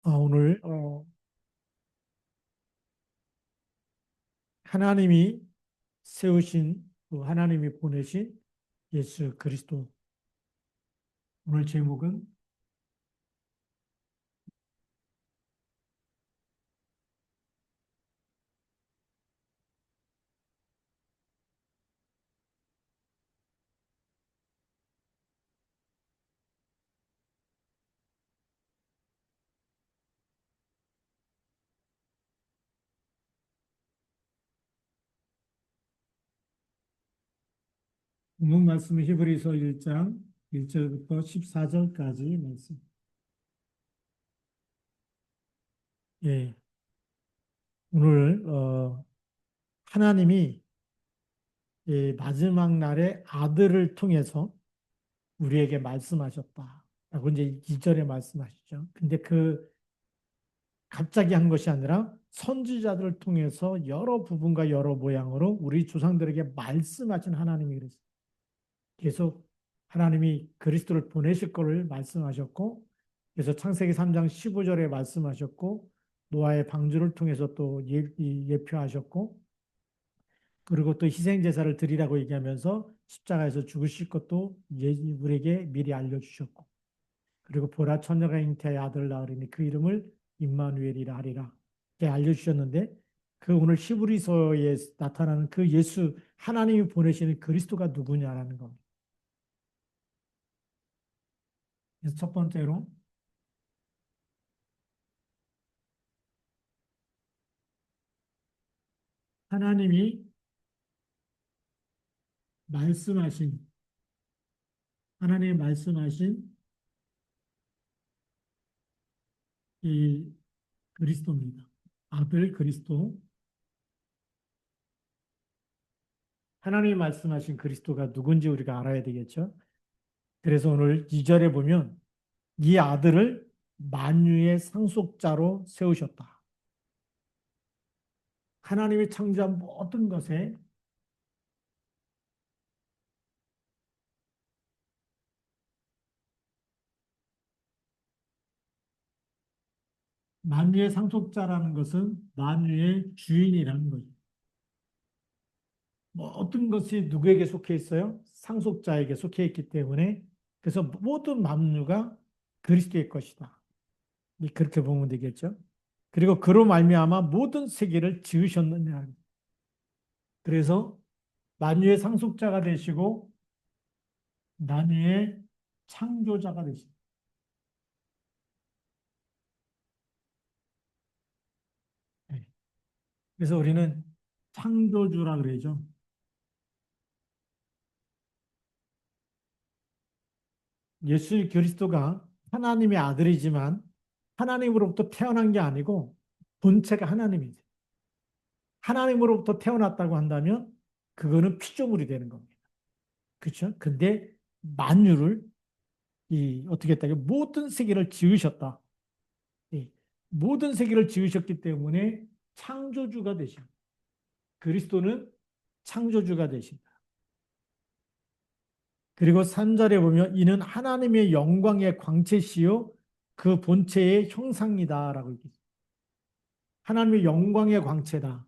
오늘 하나님이 세우신 하나님이 보내신 예수 그리스도. 오늘 제목은 본문 말씀은 히브리서 1장 1절부터 14절까지 말씀. 예, 오늘 하나님이 마지막 날에 아들을 통해서 우리에게 말씀하셨다. 라고 이제 2절에 말씀하시죠. 근데 갑자기 한 것이 아니라 선지자들을 통해서 여러 부분과 여러 모양으로 우리 조상들에게 말씀하신 하나님이 그랬어요. 계속 하나님이 그리스도를 보내실 것을 말씀하셨고, 그래서 창세기 3장 15절에 말씀하셨고, 노아의 방주를 통해서 또 예표하셨고, 그리고 또 희생제사를 드리라고 얘기하면서 십자가에서 죽으실 것도 우리에게 미리 알려주셨고, 그리고 보라 처녀가 잉태하여 아들을 낳으리니 그 이름을 임마누엘이라 하리라. 이렇게 알려주셨는데, 그 오늘 히브리서에 나타나는 그 예수 하나님이 보내시는 그리스도가 누구냐라는 겁니다. 그래서 첫 번째로 하나님이 말씀하신 하나님이 말씀하신 이 그리스도입니다. 아들 그리스도. 하나님이 말씀하신 그리스도가 누군지 우리가 알아야 되겠죠. 그래서 오늘 2절에 보면 이 아들을 만유의 상속자로 세우셨다. 하나님이 창조한 모든 것에 만유의 상속자라는 것은 만유의 주인이라는 거죠. 모든 것이 누구에게 속해 있어요? 상속자에게 속해 있기 때문에 그래서 모든 만유가 그리스도의 것이다. 그렇게 보면 되겠죠. 그리고 그로 말미암아 모든 세계를 지으셨느냐. 그래서 만유의 상속자가 되시고 만유의 창조자가 되십니다. 네. 그래서 우리는 창조주라 그러죠. 예수 그리스도가 하나님의 아들이지만 하나님으로부터 태어난 게 아니고 본체가 하나님이죠. 하나님으로부터 태어났다고 한다면 그거는 피조물이 되는 겁니다. 그렇죠? 근데 만유를 어떻게 했다? 모든 세계를 지으셨다. 예. 모든 세계를 지으셨기 때문에 창조주가 되신 그리스도는 창조주가 되신다. 그리고 3절에 보면 이는 하나님의 영광의 광채시요 그 본체의 형상이다라고 얘기했어요. 하나님의 영광의 광채다.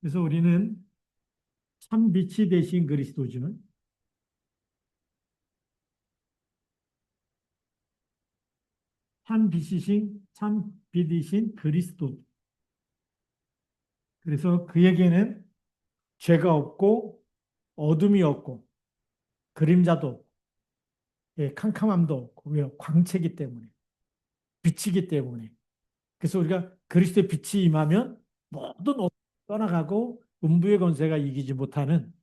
그래서 우리는 참 빛이 되신 그리스도죠. 참 빛이신 참 빛이신 그리스도. 그래서 그에게는 죄가 없고 어둠이 없고 그림자도 없고 캄캄함도 없고 왜요? 광채기 때문에 빛이기 때문에. 그래서 우리가 그리스도의 빛이 임하면 모든 어둠이 떠나가고 음부의 권세가 이기지 못하는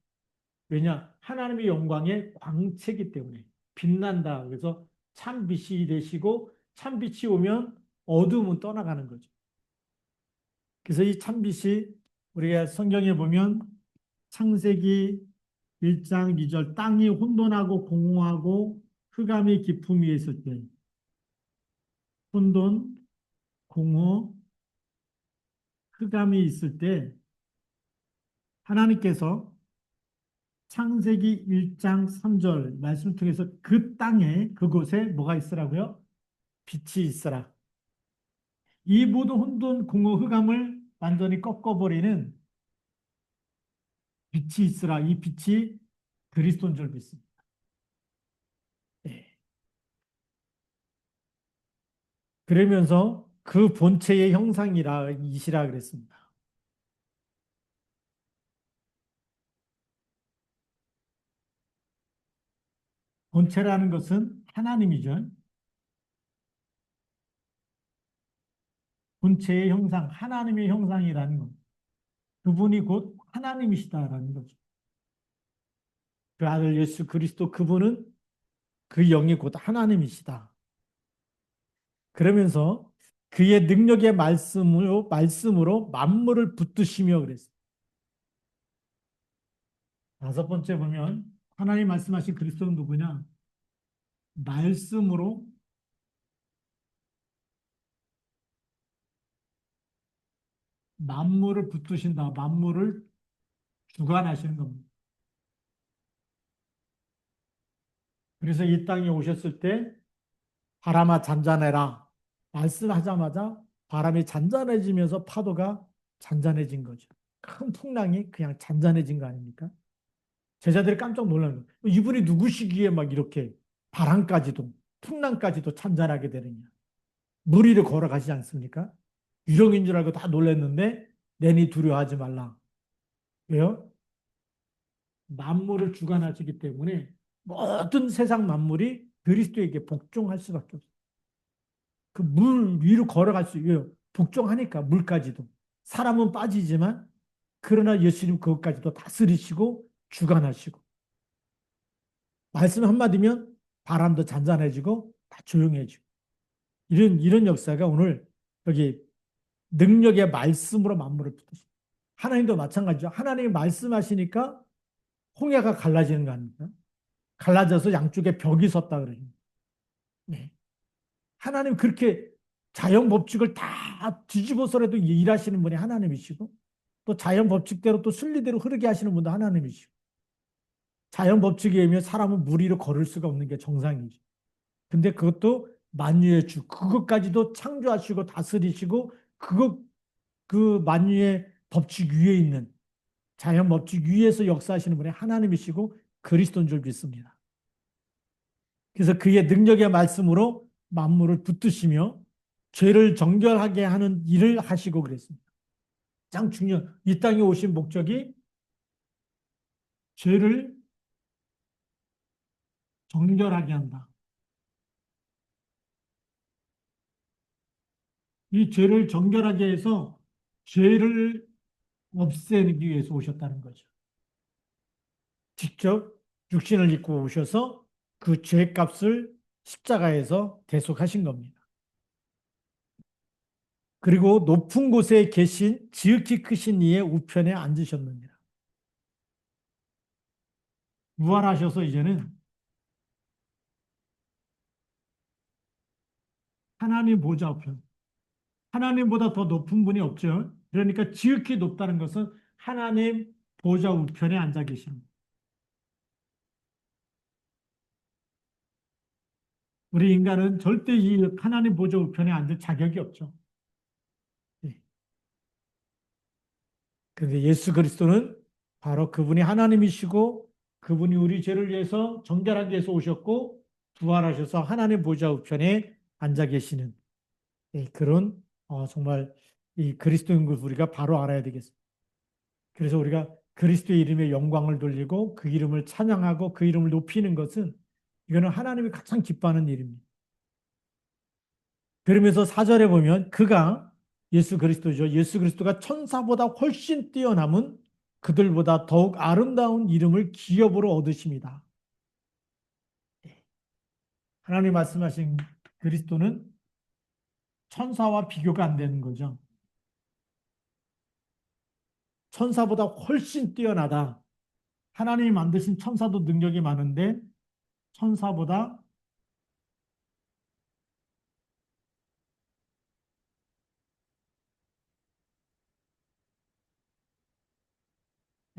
왜냐? 하나님의 영광의 광채기 때문에 빛난다. 그래서 참 빛이 되시고 참 빛이 오면 어둠은 떠나가는 거죠. 그래서 이 참 빛이 우리가 성경에 보면 창세기 1장 2절 땅이 혼돈하고 공허하고 흑암이 깊음 위에 있을 때 혼돈, 공허, 흑암이 있을 때 하나님께서 창세기 1장 3절 말씀을 통해서 그 땅에 그곳에 뭐가 있으라고요? 빛이 있으라. 이 모든 혼돈, 공허, 흑암을 완전히 꺾어버리는 빛이 있으라. 이 빛이 그리스도인 줄 믿습니다. 예. 그러면서 그 본체의 형상이라 이시라 그랬습니다. 본체라는 것은 하나님이죠. 본체의 형상, 하나님의 형상이라는 것. 그분이 곧 하나님이시다라는 거죠. 그 아들 예수 그리스도 그분은 그 영이 곧 하나님이시다. 그러면서 그의 능력의 말씀으로 만물을 붙드시며 그랬어요. 다섯 번째 보면 하나님 말씀하신 그리스도는 누구냐? 말씀으로 만물을 붙드신다. 만물을 주관하시는 겁니다. 그래서 이 땅에 오셨을 때 바람아 잔잔해라. 말씀하자마자 바람이 잔잔해지면서 파도가 잔잔해진 거죠. 큰 풍랑이 그냥 잔잔해진 거 아닙니까? 제자들이 깜짝 놀라는 거예요. 이분이 누구시기에 막 이렇게 바람까지도 풍랑까지도 잔잔하게 되느냐. 물 위를 걸어가시지 않습니까? 유령인 줄 알고 다 놀랐는데 내니 두려워하지 말라. 왜요? 만물을 주관하시기 때문에 모든 세상 만물이 그리스도에게 복종할 수밖에 없어요. 그 물 위로 걸어갈 수 있어요. 복종하니까 물까지도. 사람은 빠지지만 그러나 예수님 그것까지도 다스리시고 주관하시고 말씀 한마디면 바람도 잔잔해지고 다 조용해지고 이런 역사가 오늘 여기 능력의 말씀으로 만물을 붙드십니다. 하나님도 마찬가지죠. 하나님이 말씀하시니까 홍해가 갈라지는 거 아닙니까? 갈라져서 양쪽에 벽이 섰다 그러죠. 네. 하나님 그렇게 자연 법칙을 다 뒤집어서라도 일하시는 분이 하나님이시고 또 자연 법칙대로 또 순리대로 흐르게 하시는 분도 하나님이시고 자연 법칙에 의하면 사람은 물 위로 걸을 수가 없는 게 정상이죠. 근데 그것도 만유의 주 그것까지도 창조하시고 다스리시고 그것 그 만유의 법칙 위에 있는 자연 법칙 위에서 역사하시는 분이 하나님이시고 그리스도인 줄 믿습니다. 그래서 그의 능력의 말씀으로 만물을 붙드시며 죄를 정결하게 하는 일을 하시고 그랬습니다. 가장 중요한 이 땅에 오신 목적이 죄를 정결하게 한다. 이 죄를 정결하게 해서 죄를 없애기 위해서 오셨다는 거죠. 직접 육신을 입고 오셔서 그 죄값을 십자가에서 대속하신 겁니다. 그리고 높은 곳에 계신 지극히 크신 이의 우편에 앉으셨느니라. 부활하셔서 이제는 하나님 보좌 우편. 하나님보다 더 높은 분이 없죠. 그러니까 지극히 높다는 것은 하나님 보좌 우편에 앉아 계십니다. 우리 인간은 절대 이 하나님 보좌 우편에 앉을 자격이 없죠. 예. 그런데 예수 그리스도는 바로 그분이 하나님이시고 그분이 우리 죄를 위해서 정결하기 위해서 오셨고 부활하셔서 하나님 보좌 우편에 앉아 계시는 그런 정말 이 그리스도인 걸 우리가 바로 알아야 되겠습니다. 그래서 우리가 그리스도의 이름에 영광을 돌리고 그 이름을 찬양하고 그 이름을 높이는 것은 이거는 하나님이 가장 기뻐하는 일입니다. 그러면서 4절에 보면 그가 예수 그리스도죠. 예수 그리스도가 천사보다 훨씬 뛰어남은 그들보다 더욱 아름다운 이름을 기업으로 얻으십니다. 하나님 말씀하신 그리스도는 천사와 비교가 안 되는 거죠. 천사보다 훨씬 뛰어나다. 하나님이 만드신 천사도 능력이 많은데 천사보다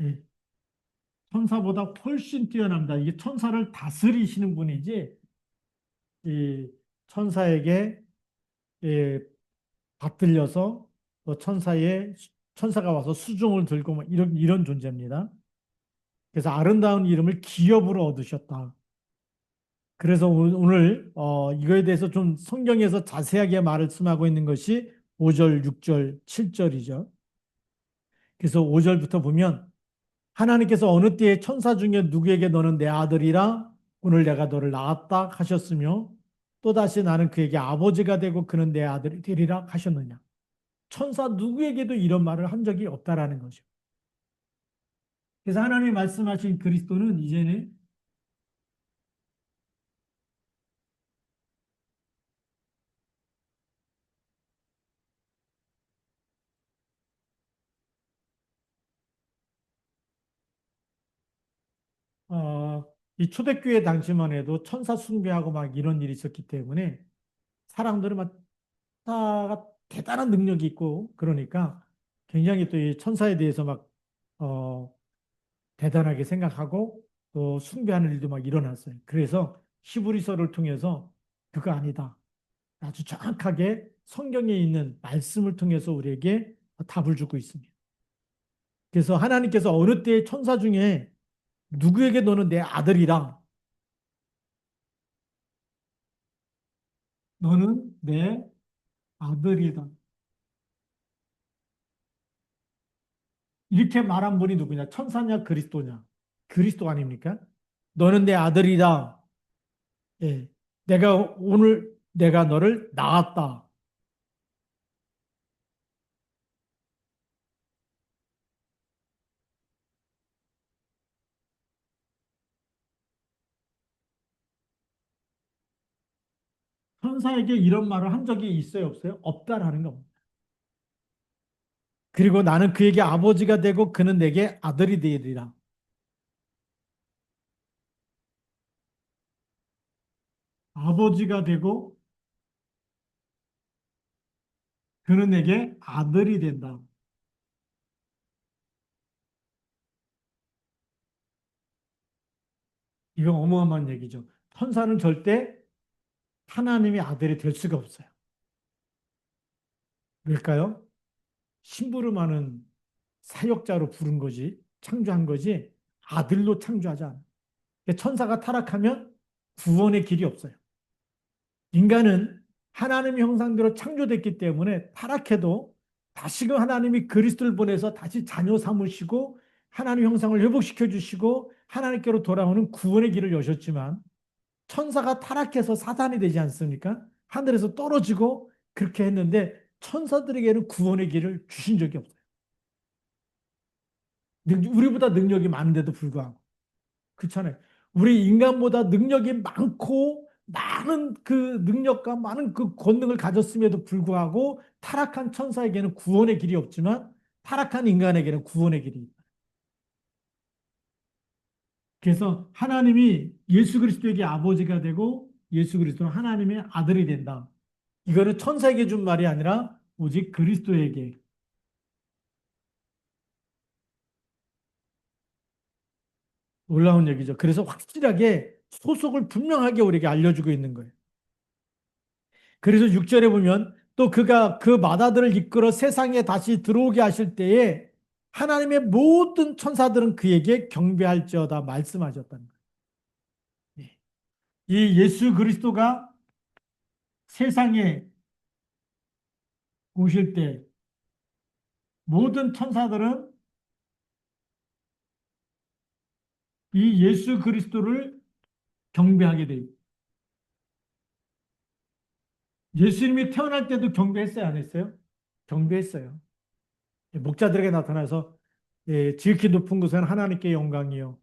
예, 천사보다 훨씬 뛰어납니다. 이게 천사를 다스리시는 분이지, 이 천사에게 예, 받들려서 또 천사가 와서 수종을 들고 뭐 이런 존재입니다. 그래서 아름다운 이름을 기업으로 얻으셨다. 그래서 오늘 이거에 대해서 좀 성경에서 자세하게 말씀하고 있는 것이 5절, 6절, 7절이죠. 그래서 5절부터 보면 하나님께서 어느 때에 천사 중에 누구에게 너는 내 아들이라 오늘 내가 너를 낳았다 하셨으며 또다시 나는 그에게 아버지가 되고 그는 내 아들이 되리라 하셨느냐. 천사 누구에게도 이런 말을 한 적이 없다라는 거죠. 그래서 하나님이 말씀하신 그리스도는 이제는 어, 이 초대교회 당시만 해도 천사 숭배하고 막 이런 일이 있었기 때문에 사람들은 막 천사가 대단한 능력이 있고 그러니까 굉장히 또 이 천사에 대해서 막 어, 대단하게 생각하고 또 숭배하는 일도 막 일어났어요. 그래서 히브리서를 통해서 그거 아니다. 아주 정확하게 성경에 있는 말씀을 통해서 우리에게 답을 주고 있습니다. 그래서 하나님께서 어느 때의 천사 중에 누구에게 너는 내 아들이라 너는 내 아들이다. 이렇게 말한 분이 누구냐? 천사냐 그리스도냐? 그리스도 아닙니까? 너는 내 아들이다. 예. 내가 너를 낳았다. 천사에게 이런 말을 한 적이 있어요, 없어요? 없다라는 겁니다. 그리고 나는 그에게 아버지가 되고 그는 내게 아들이 되리라. 아버지가 되고 그는 내게 아들이 된다. 이건 어마어마한 얘기죠. 천사는 절대 하나님의 아들이 될 수가 없어요. 왜일까요? 심부름하는 사역자로 부른 거지, 창조한 거지, 아들로 창조하지 않아. 천사가 타락하면 구원의 길이 없어요. 인간은 하나님의 형상대로 창조됐기 때문에 타락해도 다시금 하나님이 그리스도를 보내서 다시 자녀 삼으시고 하나님 형상을 회복시켜 주시고 하나님께로 돌아오는 구원의 길을 여셨지만 천사가 타락해서 사단이 되지 않습니까? 하늘에서 떨어지고 그렇게 했는데 천사들에게는 구원의 길을 주신 적이 없어요. 우리보다 능력이 많은데도 불구하고. 그렇잖아요. 우리 인간보다 능력이 많고 많은 그 능력과 많은 그 권능을 가졌음에도 불구하고 타락한 천사에게는 구원의 길이 없지만 타락한 인간에게는 구원의 길이 있다. 그래서 하나님이 예수 그리스도에게 아버지가 되고 예수 그리스도는 하나님의 아들이 된다. 이거는 천사에게 준 말이 아니라 오직 그리스도에게 올라온 얘기죠. 그래서 확실하게 소속을 분명하게 우리에게 알려주고 있는 거예요. 그래서 6절에 보면 또 그가 그 마다들을 이끌어 세상에 다시 들어오게 하실 때에 하나님의 모든 천사들은 그에게 경배할지어다 말씀하셨다는 거예요. 예. 이 예수 그리스도가 세상에 오실 때 모든 천사들은 이 예수 그리스도를 경배하게 돼요. 예수님이 태어날 때도 경배했어요, 안 했어요? 경배했어요. 예, 목자들에게 나타나서 예, 지극히 높은 곳은 하나님께 영광이요.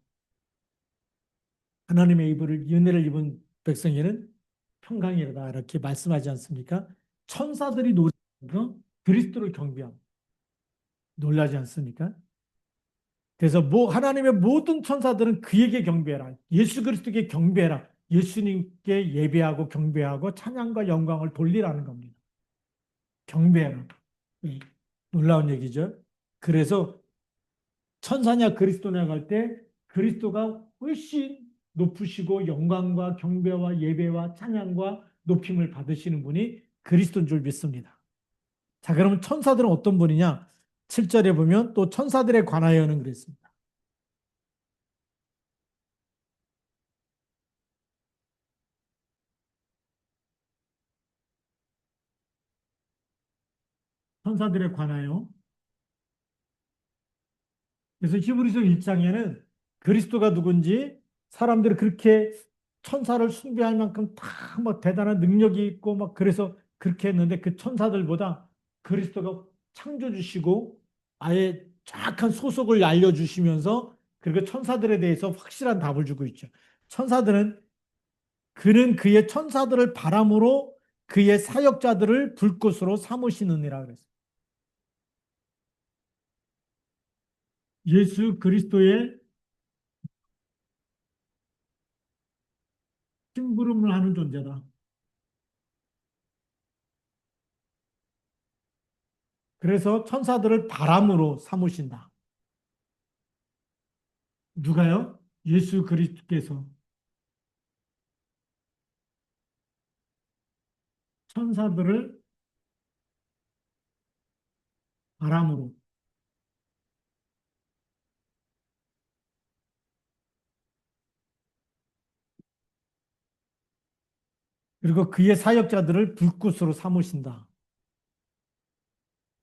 하나님의 은혜를 입은 백성에는 평강이다 이렇게 말씀하지 않습니까? 천사들이 노래하면서 그리스도를 경배함. 놀라지 않습니까? 그래서 하나님의 모든 천사들은 그에게 경배해라. 예수 그리스도께 경배해라. 예수님께 예배하고 경배하고 찬양과 영광을 돌리라는 겁니다. 경배해라. 놀라운 얘기죠. 그래서 천사냐 그리스도냐 할 때 그리스도가 훨씬 높으시고 영광과 경배와 예배와 찬양과 높임을 받으시는 분이 그리스도인 줄 믿습니다. 자, 그러면 천사들은 어떤 분이냐? 7절에 보면 또 천사들에 관하여는 그랬습니다. 천사들에 관하여. 그래서 히브리서 1장에는 그리스도가 누군지 사람들이 그렇게 천사를 숭배할 만큼 다 막 대단한 능력이 있고 막 그래서 그렇게 했는데 그 천사들보다 그리스도가 창조주시고 아예 정확한 소속을 알려주시면서 그리고 천사들에 대해서 확실한 답을 주고 있죠. 천사들은 그는 그의 천사들을 바람으로 그의 사역자들을 불꽃으로 삼으시느니라 그랬어요. 예수 그리스도의 심부름을 하는 존재다. 그래서 천사들을 바람으로 삼으신다. 누가요? 예수 그리스도께서 천사들을 바람으로. 그리고 그의 사역자들을 불꽃으로 삼으신다.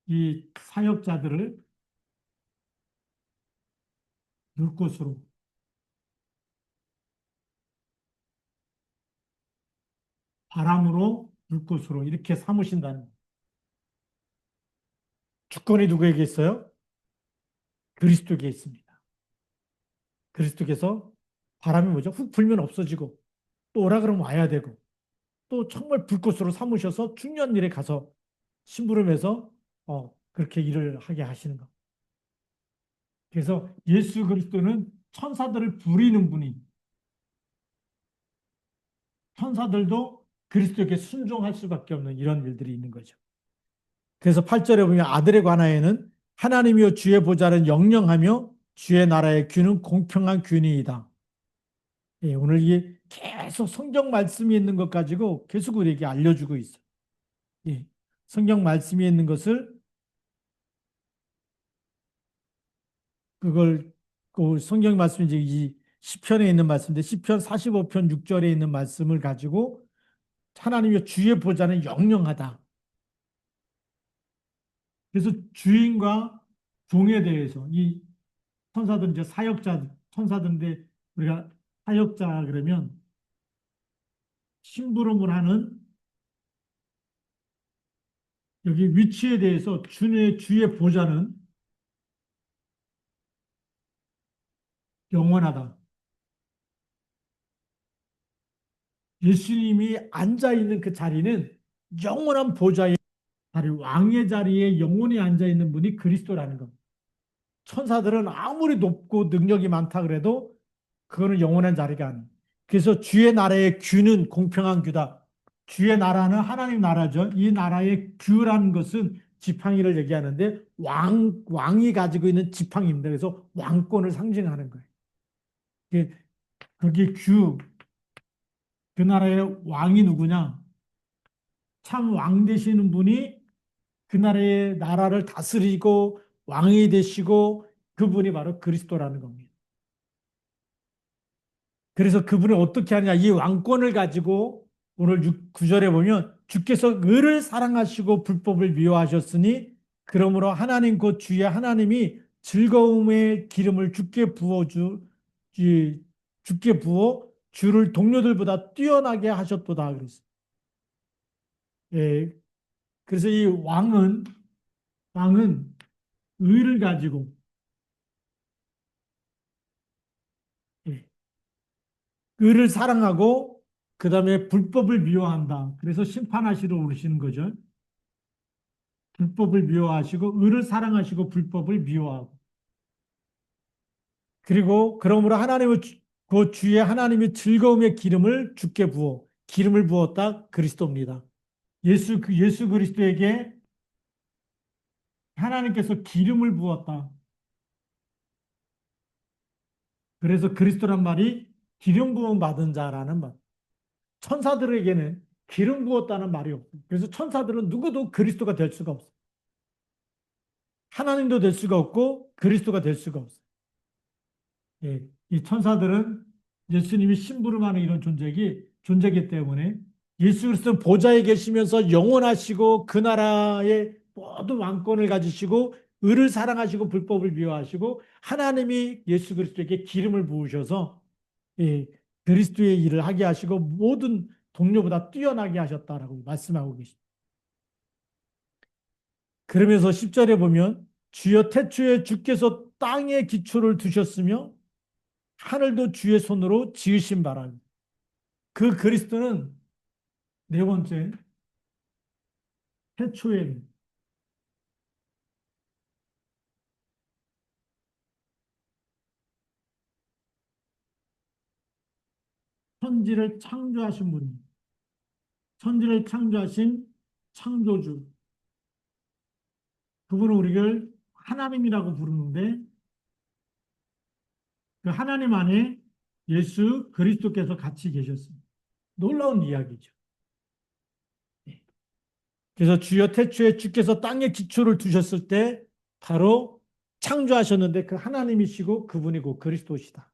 이 사역자들을 불꽃으로, 바람으로, 불꽃으로 이렇게 삼으신다는. 주권이 누구에게 있어요? 그리스도에게 있습니다. 그리스도께서 바람이 뭐죠? 훅 불면 없어지고 또 오라 그러면 와야 되고 또 정말 불꽃으로 삼으셔서 중요한 일에 가서 심부름해서 그렇게 일을 하게 하시는 것. 그래서 예수 그리스도는 천사들을 부리는 분이 천사들도 그리스도에게 순종할 수밖에 없는 이런 일들이 있는 거죠. 그래서 8절에 보면 아들에 관하여는 하나님이여 주의 보좌는 영영하며 주의 나라의 규는 공평한 규니이다. 예, 오늘 이게 계속 성경 말씀이 있는 것 가지고 계속 우리에게 알려주고 있어요. 예, 성경 말씀이 있는 것을 그걸 그 성경 말씀이 이제 이 시편에 있는 말씀인데 시편 45편 6절에 있는 말씀을 가지고 하나님의 주의 보좌는 영영하다. 그래서 주인과 종에 대해서 이 천사들 이제 사역자 천사들인데 우리가 사역자 그러면 심부름을 하는 여기 위치에 대해서 주의 보좌는 영원하다. 예수님이 앉아 있는 그 자리는 영원한 보좌의 자리, 왕의 자리에 영원히 앉아 있는 분이 그리스도라는 겁니다. 천사들은 아무리 높고 능력이 많다 그래도 그거는 영원한 자리가 아니에요. 그래서 주의 나라의 규는 공평한 규다. 주의 나라는 하나님 나라죠. 이 나라의 규라는 것은 지팡이를 얘기하는데 왕이 가지고 있는 지팡이입니다. 그래서 왕권을 상징하는 거예요. 거기 그 나라의 왕이 누구냐? 참 왕 되시는 분이 그 나라의 나라를 다스리고 왕이 되시고 그분이 바로 그리스도라는 겁니다. 그래서 그분이 어떻게 하느냐? 이 왕권을 가지고 오늘 9절에 보면 주께서 을을 사랑하시고 불법을 미워하셨으니 그러므로 하나님 곧 주의 하나님이 즐거움의 기름을 주께 부어 주를 동료들보다 뛰어나게 하셨도다 그랬어요. 예, 그래서 이 왕은 의를 가지고 예, 의를 사랑하고 그다음에 불법을 미워한다. 그래서 심판하시러 오르시는 거죠. 불법을 미워하시고 의를 사랑하시고 불법을 미워하고 그리고 그러므로 그 주의 하나님의 즐거움의 기름을 주께 부어 기름을 부었다 그리스도입니다. 예수 그리스도에게 하나님께서 기름을 부었다. 그래서 그리스도란 말이 기름 부음 받은 자라는 말. 천사들에게는 기름 부었다는 말이 없어요. 그래서 천사들은 누구도 그리스도가 될 수가 없어요. 하나님도 될 수가 없고 그리스도가 될 수가 없어요. 예, 이 천사들은 예수님이 심부름하는 이런 존재이기 때문에 예수 그리스도는 보좌에 계시면서 영원하시고 그 나라의 모든 왕권을 가지시고 의를 사랑하시고 불법을 미워하시고 하나님이 예수 그리스도에게 기름을 부으셔서 예, 그리스도의 일을 하게 하시고 모든 동료보다 뛰어나게 하셨다라고 말씀하고 계십니다. 그러면서 10절에 보면 주여 태초에 주께서 땅에 기초를 두셨으며 하늘도 주의 손으로 지으신 바라. 그 그리스도는 네 번째 태초에 천지를 창조하신 분입니다. 천지를 창조하신 창조주. 그분은 우리를 하나님이라고 부르는데 그 하나님 안에 예수 그리스도께서 같이 계셨습니다. 놀라운 이야기죠. 그래서 주여 태초에 주께서 땅에 기초를 두셨을 때 바로 창조하셨는데 그 하나님이시고 그분이 고 그리스도시다.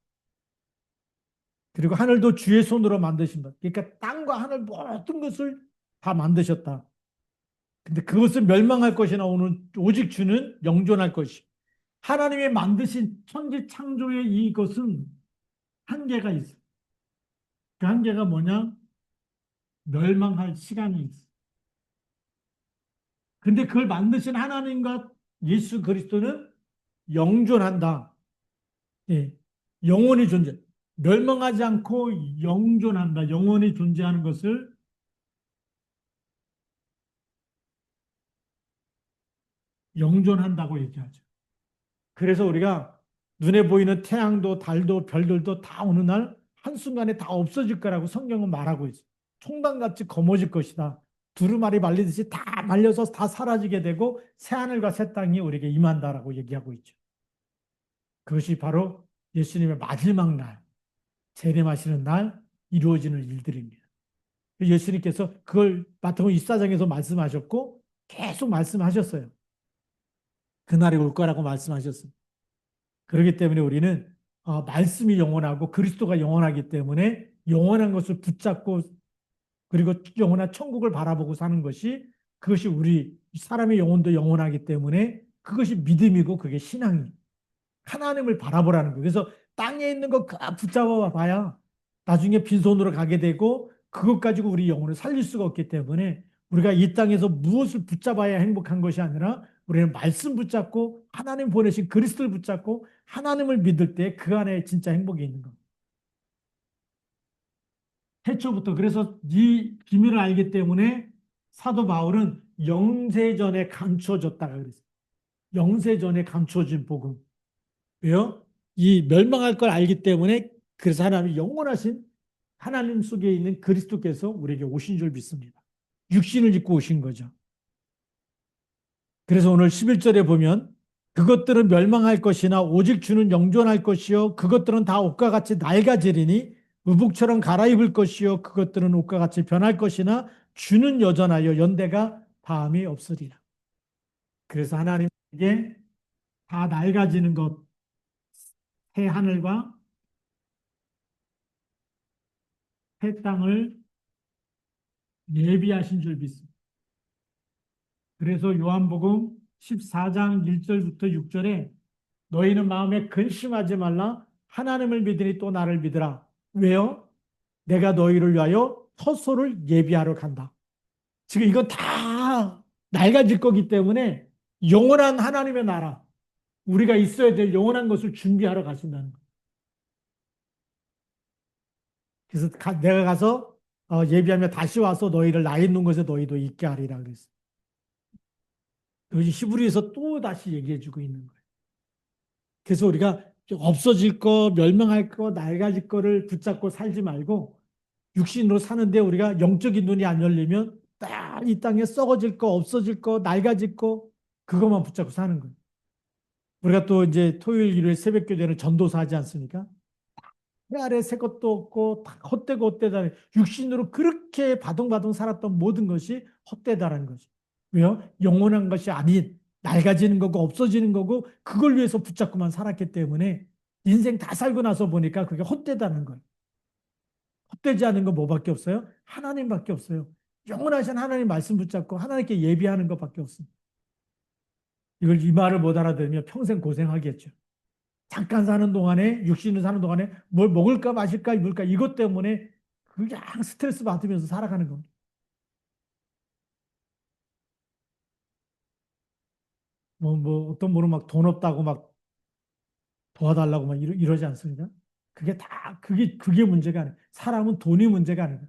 그리고 하늘도 주의 손으로 만드신 것. 그러니까 땅과 하늘 모든 것을 다 만드셨다. 근데 그것은 멸망할 것이나 오직 주는 영존할 것이. 하나님이 만드신 천지 창조의 이것은 한계가 있어. 그 한계가 뭐냐? 멸망할 시간이 있어. 근데 그걸 만드신 하나님과 예수 그리스도는 영존한다. 예. 영원히 존재. 멸망하지 않고 영존한다. 영원히 존재하는 것을 영존한다고 얘기하죠. 그래서 우리가 눈에 보이는 태양도 달도 별들도 다 어느 날 한순간에 다 없어질 거라고 성경은 말하고 있어요. 총각같이 거머질 것이다. 두루마리 말리듯이 다 말려서 다 사라지게 되고 새하늘과 새 땅이 우리에게 임한다라고 얘기하고 있죠. 그것이 바로 예수님의 마지막 날, 재림하시는 날 이루어지는 일들입니다. 예수님께서 그걸 마태복음 24장에서 말씀하셨고 계속 말씀하셨어요. 그날이 올 거라고 말씀하셨습니다. 그렇기 때문에 우리는 말씀이 영원하고 그리스도가 영원하기 때문에 영원한 것을 붙잡고 그리고 영원한 천국을 바라보고 사는 것이 그것이 우리 사람의 영혼도 영원하기 때문에 그것이 믿음이고 그게 신앙이 하나님을 바라보라는 거예요. 그래서 땅에 있는 거 붙잡아 봐야 나중에 빈손으로 가게 되고 그것 가지고 우리 영혼을 살릴 수가 없기 때문에 우리가 이 땅에서 무엇을 붙잡아야 행복한 것이 아니라 우리는 말씀 붙잡고 하나님 보내신 그리스도를 붙잡고 하나님을 믿을 때 그 안에 진짜 행복이 있는 겁니다. 태초부터 그래서 이 비밀을 알기 때문에 사도 바울은 영세전에 감추어졌다가 그랬어요. 영세전에 감추어진 복음. 왜요? 이 멸망할 걸 알기 때문에 그래서 하나님이 영원하신 하나님 속에 있는 그리스도께서 우리에게 오신 줄 믿습니다. 육신을 입고 오신 거죠. 그래서 오늘 11절에 보면 그것들은 멸망할 것이나 오직 주는 영존할 것이요 그것들은 다 옷과 같이 낡아지리니 의복처럼 갈아입을 것이요 그것들은 옷과 같이 변할 것이나 주는 여전하여 연대가 다함이 없으리라. 그래서 하나님에게 다 낡아지는 것, 새 하늘과 새 땅을 예비하신 줄 믿습니다. 그래서 요한복음 14장 1절부터 6절에 너희는 마음에 근심하지 말라 하나님을 믿으니 또 나를 믿으라. 왜요? 내가 너희를 위하여 처소를 예비하러 간다. 지금 이건 다 낡아질 거기 때문에 영원한 하나님의 나라, 우리가 있어야 될 영원한 것을 준비하러 가신다는 거예요. 그래서 내가 가서 예비하며 다시 와서 너희를 나 있는 곳에 너희도 있게 하리라 그랬어요. 여기 히브리에서 또 다시 얘기해 주고 있는 거예요. 그래서 우리가 없어질 거, 멸망할 거, 낡아질 거를 붙잡고 살지 말고 육신으로 사는데 우리가 영적인 눈이 안 열리면 딱 이 땅에 썩어질 거, 없어질 거, 낡아질 거 그것만 붙잡고 사는 거예요. 우리가 또 이제 토요일, 일요일 새벽 교대는 전도사 하지 않습니까? 해 아래 새 것도 없고 다 헛되고 헛되다. 육신으로 그렇게 바둥바둥 살았던 모든 것이 헛되다라는 거죠. 왜요? 영원한 것이 아닌 낡아지는 거고 없어지는 거고 그걸 위해서 붙잡고만 살았기 때문에 인생 다 살고 나서 보니까 그게 헛되다는 거예요. 헛되지 않은 거 뭐밖에 없어요? 하나님밖에 없어요. 영원하신 하나님 말씀 붙잡고 하나님께 예비하는 것밖에 없습니다. 이걸 이 말을 못 알아들으면 평생 고생하겠죠. 잠깐 사는 동안에 육신을 사는 동안에 뭘 먹을까 마실까 입을까 이것 때문에 그냥 스트레스 받으면서 살아가는 겁니다. 어떤 분은 막 돈 없다고 막 도와달라고 막 이러지 않습니까? 그게 문제가 아니에요. 사람은 돈이 문제가 아니에요.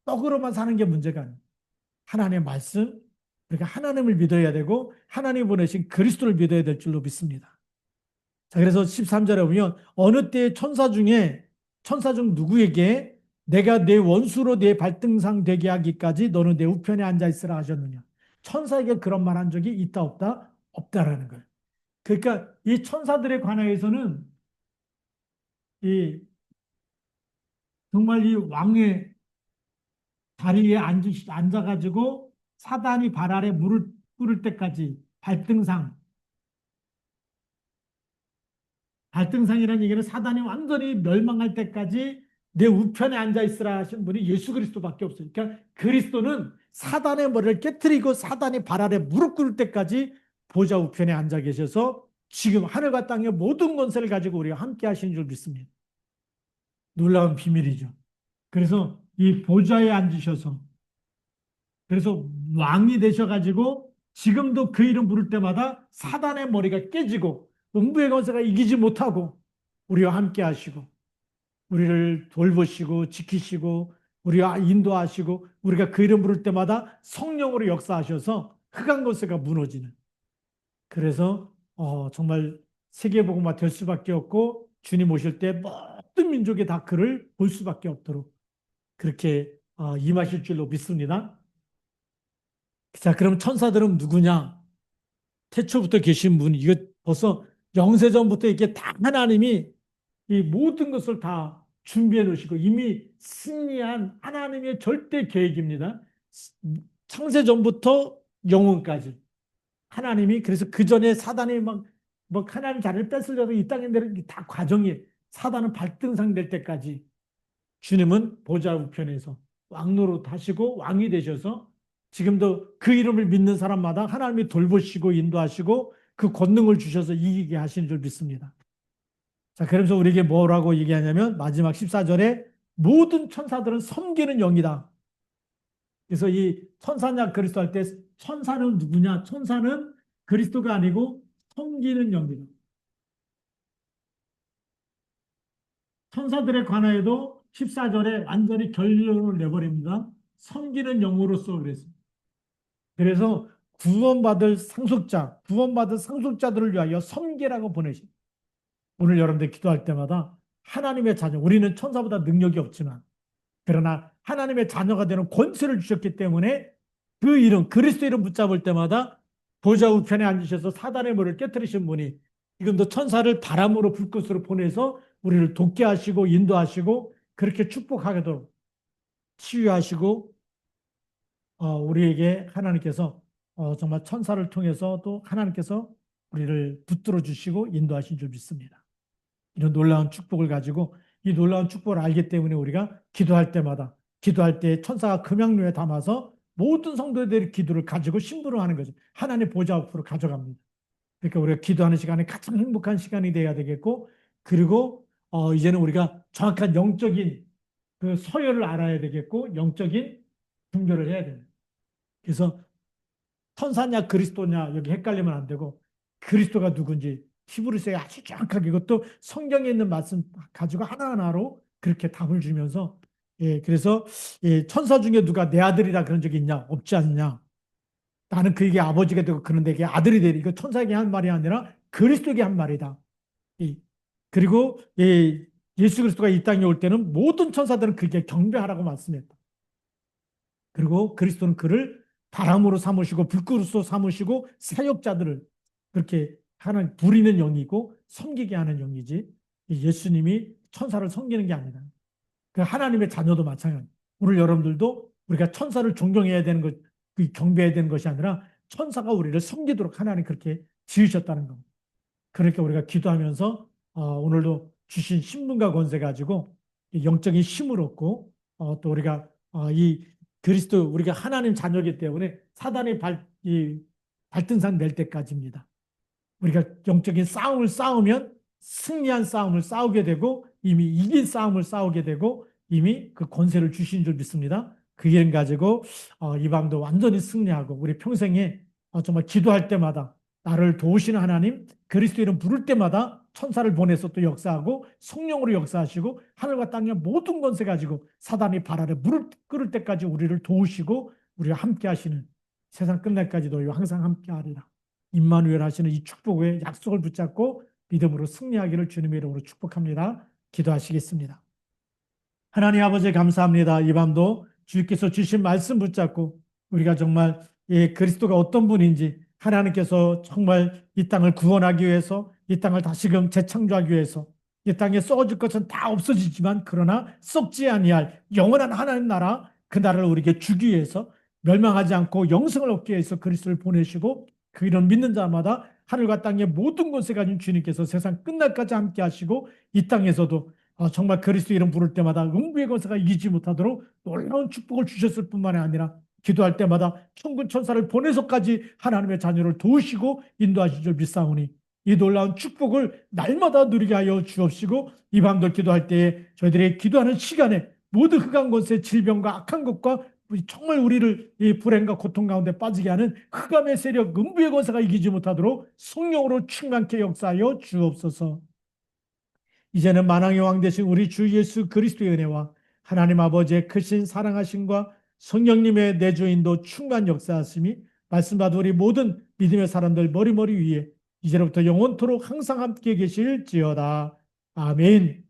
떡으로만 사는 게 문제가 아니에요. 하나님의 말씀, 그러니까 하나님을 믿어야 되고 하나님 보내신 그리스도를 믿어야 될 줄로 믿습니다. 자, 그래서 13절에 보면 어느 때의 천사 중 누구에게 내가 내 원수로 내 발등상 되게 하기까지 너는 내 우편에 앉아 있으라 하셨느냐. 천사에게 그런 말 한 적이 있다 없다? 없다라는 거예요. 그러니까 이 천사들에 관하여서는 이 정말 이 왕의 자리에 앉아가지고 사단이 발 아래 물을 끓을 때까지 발등상이라는 얘기는 사단이 완전히 멸망할 때까지 내 우편에 앉아 있으라 하신 분이 예수 그리스도밖에 없어요. 그러니까 그리스도는 사단의 머리를 깨뜨리고 사단이 발 아래 무릎 꿇을 때까지 보좌 우편에 앉아 계셔서 지금 하늘과 땅의 모든 권세를 가지고 우리가 함께 하시는 줄 믿습니다. 놀라운 비밀이죠. 그래서 이 보좌에 앉으셔서 그래서 왕이 되셔가지고 지금도 그 이름 부를 때마다 사단의 머리가 깨지고 음부의 권세가 이기지 못하고 우리와 함께 하시고 우리를 돌보시고 지키시고 우리와 인도하시고 우리가 그 이름 부를 때마다 성령으로 역사하셔서 흑암 권세가 무너지는 그래서 정말 세계복음화 될 수밖에 없고 주님 오실 때 모든 민족이 다 그를 볼 수밖에 없도록 그렇게 임하실 줄로 믿습니다. 자, 그럼 천사들은 누구냐? 태초부터 계신 분, 이거 벌써 영세전부터 이게 다 하나님이 이 모든 것을 다 준비해 놓으시고 이미 승리한 하나님의 절대 계획입니다. 창세전부터 영원까지. 하나님이 그래서 그 전에 사단이 뭐 하나님 자리를 뺏으려고 이 땅에 내린 다 과정이 사단은 발등상 될 때까지 주님은 보좌 우편에서 왕노릇 하시고 왕이 되셔서 지금도 그 이름을 믿는 사람마다 하나님이 돌보시고 인도하시고 그 권능을 주셔서 이기게 하시는 줄 믿습니다. 자, 그러면서 우리에게 뭐라고 얘기하냐면 마지막 14절에 모든 천사들은 섬기는 영이다. 그래서 이 천사냐 그리스도 할 때 천사는 누구냐? 천사는 그리스도가 아니고 섬기는 영이다. 천사들에 관하여도 14절에 완전히 결론을 내버립니다. 섬기는 영으로서 그랬습니다. 그래서 구원받을 상속자들을 위하여 섬기라고 보내십니다. 오늘 여러분들 기도할 때마다 하나님의 자녀, 우리는 천사보다 능력이 없지만, 그러나 하나님의 자녀가 되는 권세를 주셨기 때문에 그 이름, 그리스도 이름 붙잡을 때마다 보좌 우편에 앉으셔서 사단의 머리를 깨뜨리신 분이 지금도 천사를 바람으로 불꽃으로 보내서 우리를 돕게 하시고 인도하시고 그렇게 축복하게도 치유하시고 우리에게 하나님께서 정말 천사를 통해서 또 하나님께서 우리를 붙들어 주시고 인도하신 줄 믿습니다. 이런 놀라운 축복을 가지고 이 놀라운 축복을 알기 때문에 우리가 기도할 때마다 기도할 때 천사가 금양로에 담아서 모든 성도들의 기도를 가지고 심부름 하는 거죠. 하나님 보좌 앞으로 가져갑니다. 그러니까 우리가 기도하는 시간이 가장 행복한 시간이 돼야 되겠고 그리고 이제는 우리가 정확한 영적인 그 서열을 알아야 되겠고 영적인 분별을 해야 됩니다. 그래서 천사냐 그리스도냐 여기 헷갈리면 안 되고 그리스도가 누군지 히브리서에 아주 정확하게 이것도 성경에 있는 말씀 가지고 하나하나로 그렇게 답을 주면서 그래서 천사 중에 누가 내 아들이라 그런 적이 있냐 없지 않냐 나는 그에게 아버지가 되고 그런 데게 아들이 되리 이거 천사에게 한 말이 아니라 그리스도에게 한 말이다. 그리고 예수 그리스도가 이 땅에 올 때는 모든 천사들은 그에게 경배하라고 말씀했다. 그리고 그리스도는 그를 바람으로 삼으시고 불꽃으로 삼으시고 사역자들을 그렇게 하는 부리는 영이고 섬기게 하는 영이지 예수님이 천사를 섬기는 게 아니라 그 하나님의 자녀도 마찬가지. 오늘 여러분들도 우리가 천사를 존경해야 되는 것, 그 경배해야 되는 것이 아니라 천사가 우리를 섬기도록 하나님 그렇게 지으셨다는 겁니다. 그러니까 우리가 기도하면서 오늘도 주신 신분과 권세 가지고 영적인 힘을 얻고 또 우리가 이 그리스도 우리가 하나님 자녀이기 때문에 사단의 발등상 낼 때까지입니다. 우리가 영적인 싸움을 싸우면 승리한 싸움을 싸우게 되고 이미 이긴 싸움을 싸우게 되고 이미 그 권세를 주신 줄 믿습니다. 그 일 가지고 이 밤도 완전히 승리하고 우리 평생에 정말 기도할 때마다 나를 도우시는 하나님 그리스도 이름 부를 때마다 천사를 보내서 또 역사하고 성령으로 역사하시고 하늘과 땅의 모든 권세 가지고 사단이 발 아래 무릎 꿇을 때까지 우리를 도우시고 우리와 함께 하시는 세상 끝날까지도 항상 함께 하리라. 임마누엘 하시는 이 축복의 약속을 붙잡고 믿음으로 승리하기를 주님의 이름으로 축복합니다. 기도하시겠습니다. 하나님 아버지 감사합니다. 이 밤도 주께서 주신 말씀 붙잡고 우리가 정말 그리스도가 어떤 분인지 하나님께서 정말 이 땅을 구원하기 위해서 이 땅을 다시금 재창조하기 위해서 이 땅에 썩어질 것은 다 없어지지만 그러나 썩지 아니할 영원한 하나님 나라 그 나라를 우리에게 주기 위해서 멸망하지 않고 영생을 얻기 위해서 그리스도를 보내시고 그 이름 믿는 자마다 하늘과 땅의 모든 권세 가진 주님께서 세상 끝날까지 함께 하시고 이 땅에서도 정말 그리스도 이름 부를 때마다 음부의 권세가 이기지 못하도록 놀라운 축복을 주셨을 뿐만 아니라 기도할 때마다 천군 천사를 보내서까지 하나님의 자녀를 도우시고 인도하실 줄 믿사오니 이 놀라운 축복을 날마다 누리게 하여 주옵시고 이 밤도 기도할 때에 저희들이 기도하는 시간에 모든 흑암 권세 질병과 악한 것과 정말 우리를 이 불행과 고통 가운데 빠지게 하는 흑암의 세력 음부의 권세가 이기지 못하도록 성령으로 충만케 역사하여 주옵소서. 이제는 만왕의 왕 되신 우리 주 예수 그리스도의 은혜와 하나님 아버지의 크신 사랑하심과 성령님의 내주인도 충만 역사하심이 말씀받은 우리 모든 믿음의 사람들 머리머리 위에 이제로부터 영원토록 항상 함께 계실지어다. 아멘.